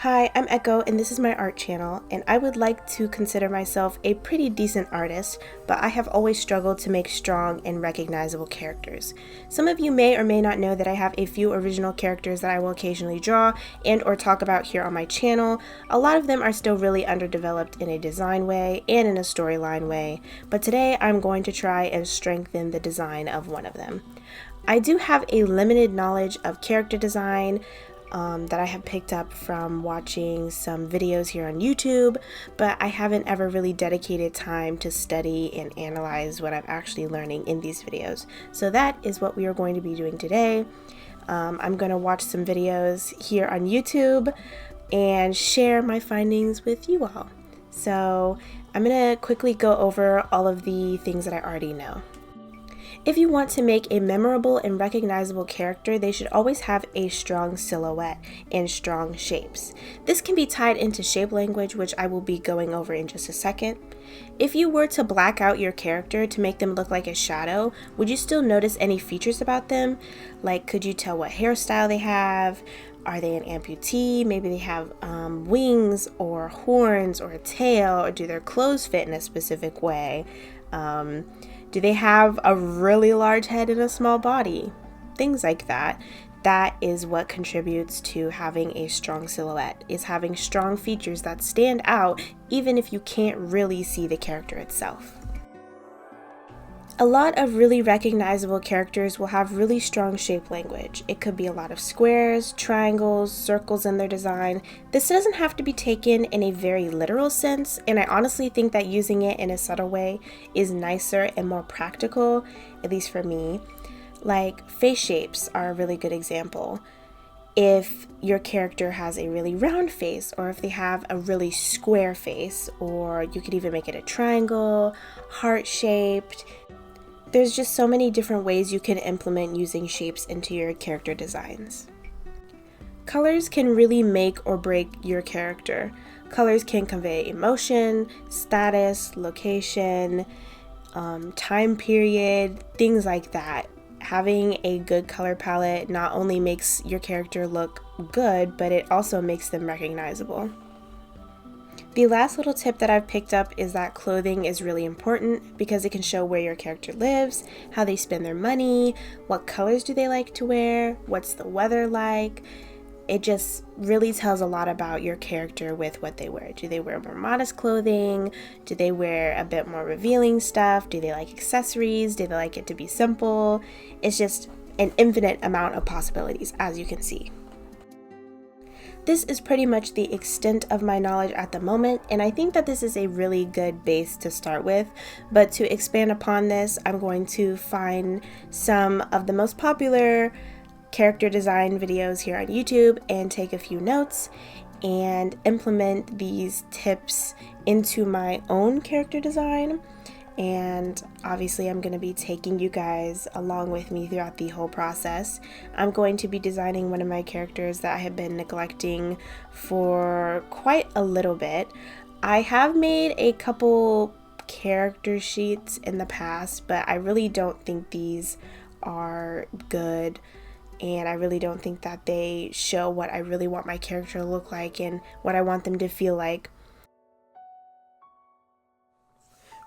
Hi, I'm Echo and this is my art channel, and I would like to consider myself a pretty decent artist, but I have always struggled to make strong and recognizable characters. Some of you may or may not know that I have a few original characters that I will occasionally draw and or talk about here on my channel. A lot of them are still really underdeveloped in a design way and in a storyline way, but today I'm going to try and strengthen the design of one of them. I do have a limited knowledge of character design that I have picked up from watching some videos here on YouTube, but I haven't ever really dedicated time to study and analyze what I'm actually learning in these videos. So that is what we are going to be doing today. I'm going to watch some videos here on YouTube and share my findings with you all. So I'm going to quickly go over all of the things that I already know. If you want to make a memorable and recognizable character, they should always have a strong silhouette and strong shapes. This can be tied into shape language, which I will be going over in just a second. If you were to black out your character to make them look like a shadow, would you still notice any features about them? Like, could you tell what hairstyle they have? Are they an amputee? Maybe they have wings or horns or a tail, or do their clothes fit in a specific way? Do they have a really large head and a small body? Things like that. That is what contributes to having a strong silhouette, is having strong features that stand out even if you can't really see the character itself. A lot of really recognizable characters will have really strong shape language. It could be a lot of squares, triangles, circles in their design. This doesn't have to be taken in a very literal sense, and I honestly think that using it in a subtle way is nicer and more practical, at least for me. Like, face shapes are a really good example. If your character has a really round face, or if they have a really square face, or you could even make it a triangle, heart-shaped. There's just so many different ways you can implement using shapes into your character designs. Colors can really make or break your character. Colors can convey emotion, status, location, time period, things like that. Having a good color palette not only makes your character look good, but it also makes them recognizable. The last little tip that I've picked up is that clothing is really important because it can show where your character lives, how they spend their money, what colors do they like to wear, what's the weather like. It just really tells a lot about your character with what they wear. Do they wear more modest clothing? Do they wear a bit more revealing stuff? Do they like accessories? Do they like it to be simple? It's just an infinite amount of possibilities, as you can see. This is pretty much the extent of my knowledge at the moment, and I think that this is a really good base to start with, but to expand upon this, I'm going to find some of the most popular character design videos here on YouTube and take a few notes and implement these tips into my own character design. And obviously I'm going to be taking you guys along with me throughout the whole process. I'm going to be designing one of my characters that I have been neglecting for quite a little bit. I have made a couple character sheets in the past, but I really don't think these are good, and I really don't think that they show what I really want my character to look like and what I want them to feel like.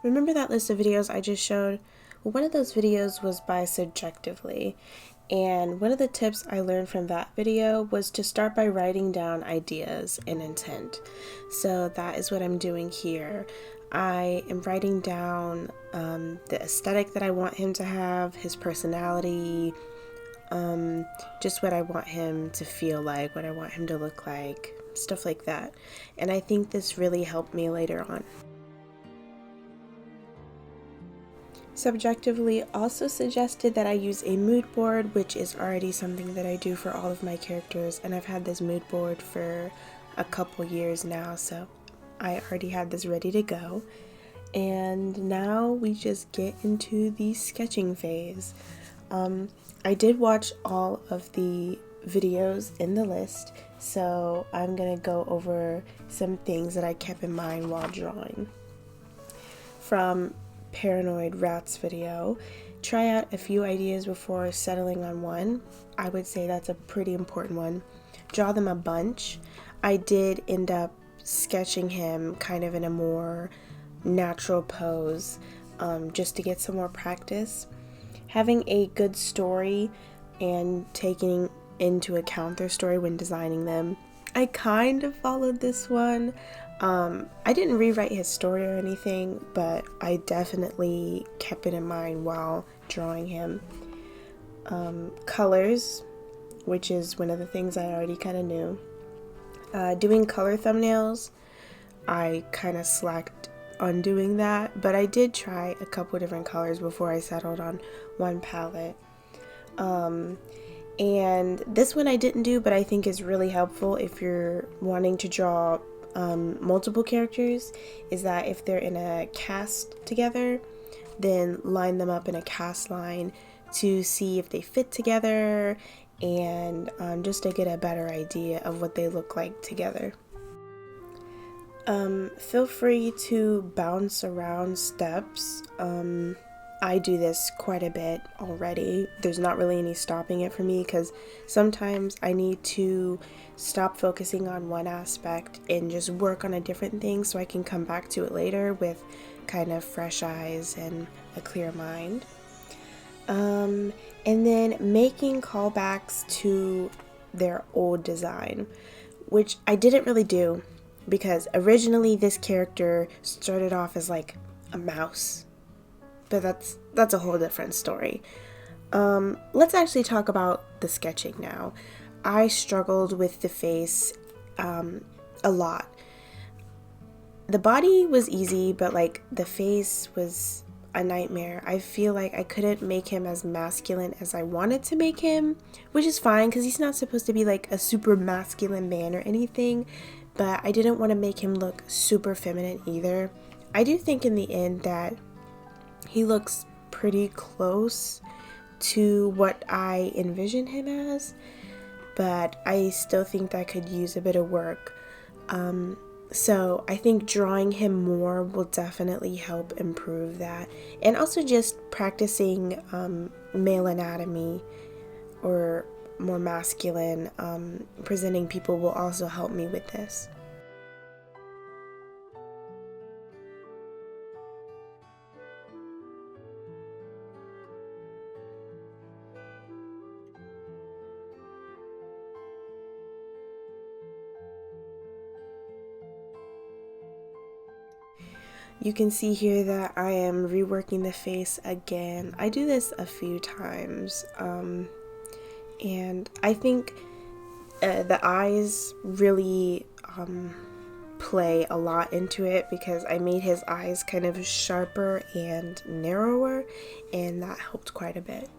Remember that list of videos I just showed? Well, one of those videos was by Subjectively, and one of the tips I learned from that video was to start by writing down ideas and intent. So that is what I'm doing here. I am writing down the aesthetic that I want him to have, his personality, just what I want him to feel like, what I want him to look like, stuff like that. And I think this really helped me later on. Subjectively also suggested that I use a mood board, which is already something that I do for all of my characters, and I've had this mood board for a couple years now, so I already had this ready to go. And now we just get into the sketching phase. I did watch all of the videos in the list, so I'm gonna go over some things that I kept in mind while drawing. From Paranoid Rats video, try out a few ideas before settling on one. I would say that's a pretty important one. Draw them a bunch. I did end up sketching him kind of in a more natural pose, just to get some more practice. Having a good story and taking into account their story when designing them, I kind of followed this one. I didn't rewrite his story or anything, but I definitely kept it in mind while drawing him. Colors, which is one of the things I already kind of knew. Doing color thumbnails, I kind of slacked on doing that, but I did try a couple different colors before I settled on one palette. And this one I didn't do, but I think is really helpful if you're wanting to draw multiple characters, is that if they're in a cast together, then line them up in a cast line to see if they fit together, and just to get a better idea of what they look like together. Feel free to bounce around steps. I do this quite a bit already. There's not really any stopping it for me, because sometimes I need to stop focusing on one aspect and just work on a different thing so I can come back to it later with kind of fresh eyes and a clear mind. And then making callbacks to their old design, which I didn't really do, because originally this character started off as like a mouse. But that's a whole different story. Let's actually talk about the sketching now. I struggled with the face a lot. The body was easy, but like the face was a nightmare. I feel like I couldn't make him as masculine as I wanted to make him, which is fine because he's not supposed to be like a super masculine man or anything, but I didn't want to make him look super feminine either. I do think in the end that he looks pretty close to what I envision him as, but I still think that could use a bit of work. So I think drawing him more will definitely help improve that. And also just practicing male anatomy or more masculine presenting people will also help me with this. You can see here that I am reworking the face again. I do this a few times, and I think the eyes really play a lot into it, because I made his eyes kind of sharper and narrower, and that helped quite a bit.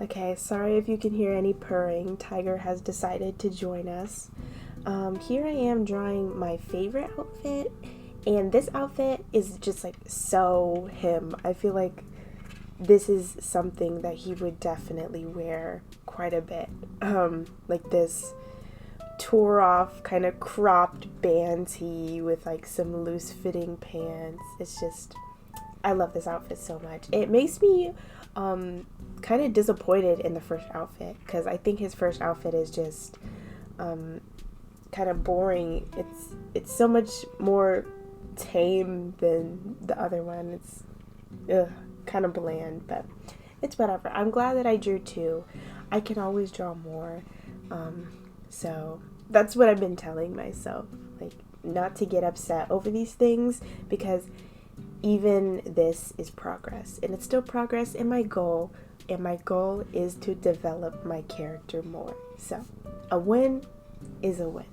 Okay, sorry if you can hear any purring. Tiger has decided to join us. Here I am drawing my favorite outfit, and this outfit is just like so him. I feel like this is something that he would definitely wear quite a bit. Like this tore off kind of cropped band tee with like some loose fitting pants. It's just, I love this outfit so much. It makes me kind of disappointed in the first outfit, because I think his first outfit is just kind of boring. It's so much more tame than the other one. It's kind of bland, but it's whatever. I'm glad that I drew two. I can always draw more. So that's what I've been telling myself, like not to get upset over these things, because even this is progress, and it's still progress in my goal, and my goal is to develop my character more. So a win is a win.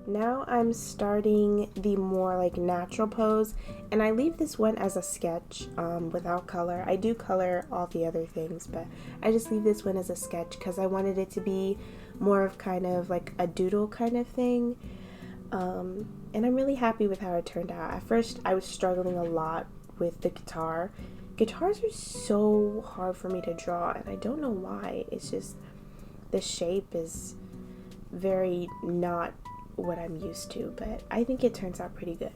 Now I'm starting the more like natural pose, and I leave this one as a sketch without color. I do color all the other things, but I just leave this one as a sketch because I wanted it to be more of kind of like a doodle kind of thing. And I'm really happy with how it turned out. At first, I was struggling a lot with the guitar. Guitars are so hard for me to draw, and I don't know why. It's just the shape is very not what I'm used to, but I think it turns out pretty good.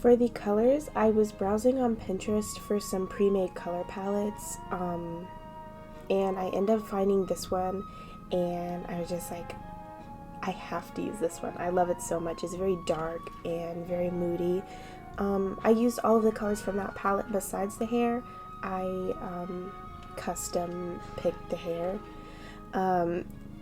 For the colors, I was browsing on Pinterest for some pre-made color palettes, and I ended up finding this one, and I was just like, I have to use this one. I love it so much. It's very dark and very moody. I used all of the colors from that palette besides the hair. I custom picked the hair.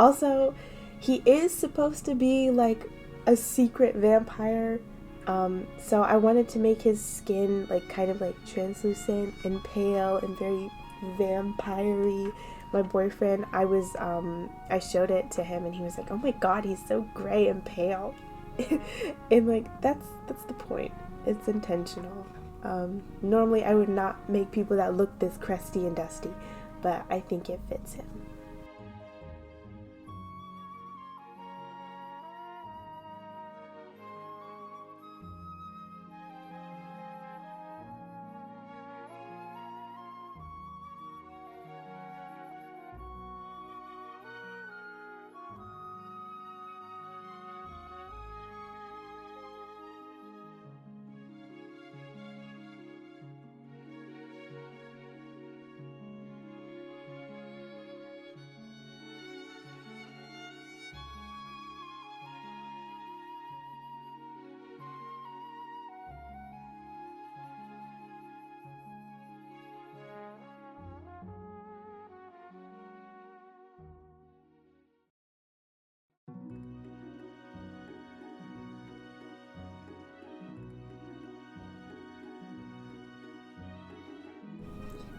Also, he is supposed to be like a secret vampire. So I wanted to make his skin like kind of like translucent and pale and very vampire-y. My boyfriend, I showed it to him and he was like, oh my god, he's so gray and pale. And like that's the point. It's intentional. Normally I would not make people that look this crusty and dusty, but I think it fits him.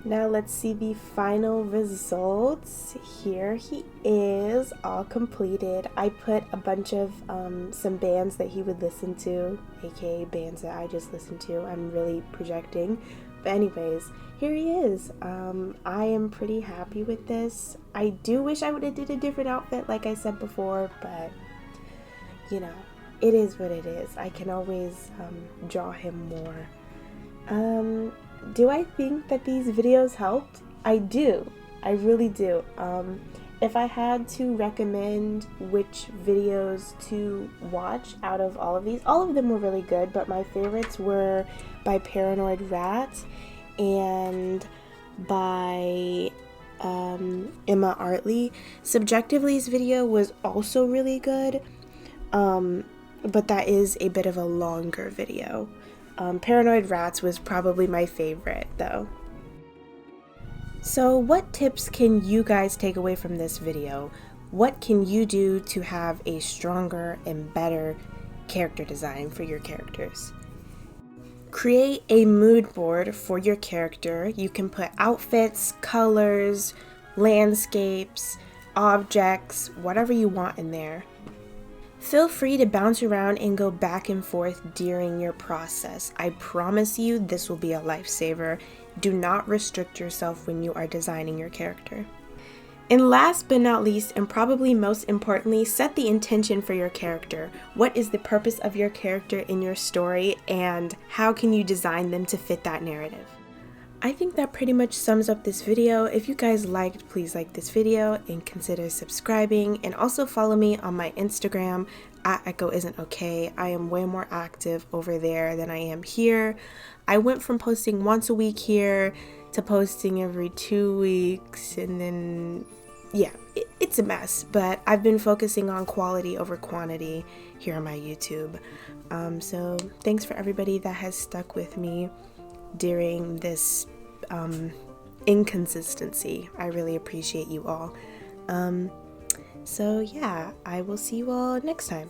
Now let's see the final results. Here he is, all completed. I put a bunch of some bands that he would listen to, aka bands that I just listened to. I'm really projecting. But anyways, here he is. I am pretty happy with this. I do wish I would have did a different outfit like I said before, but you know, it is what it is. I can always draw him more. Do I think that these videos helped? I do. I really do. If I had to recommend which videos to watch out of all of these, all of them were really good, but my favorites were by Paranoid Rat and by Emma Artley. Subjectively's video was also really good, but that is a bit of a longer video. Paranoid Rats was probably my favorite though. So what tips can you guys take away from this video? What can you do to have a stronger and better character design for your characters? Create a mood board for your character. You can put outfits, colors, landscapes, objects, whatever you want in there. Feel free to bounce around and go back and forth during your process. I promise you this will be a lifesaver. Do not restrict yourself when you are designing your character. And last but not least, and probably most importantly, set the intention for your character. What is the purpose of your character in your story, and how can you design them to fit that narrative? I think that pretty much sums up this video. If you guys liked, please like this video and consider subscribing, and also follow me on my Instagram at Echo Isn't Okay. I am way more active over there than I am here. I went from posting once a week here to posting every 2 weeks, and then yeah, it's a mess, but I've been focusing on quality over quantity here on my YouTube. So thanks for everybody that has stuck with me during this inconsistency. I really appreciate you all. So yeah, I will see you all next time.